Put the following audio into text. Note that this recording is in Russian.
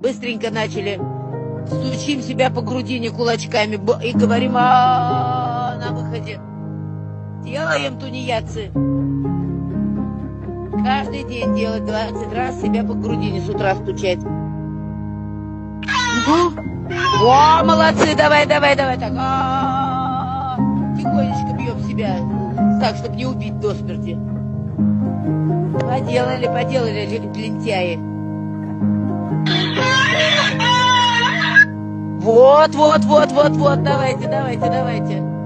Быстренько начали. Стучим себя по грудине кулачками и говорим на выходе. Делаем тунеядцы. Каждый день делать 20 раз себя по грудине с утра стучать. О, молодцы, давай, так. Тихонечко бьем себя, так, чтобы не убить до смерти. Поделали, лентяи. Вот, давайте.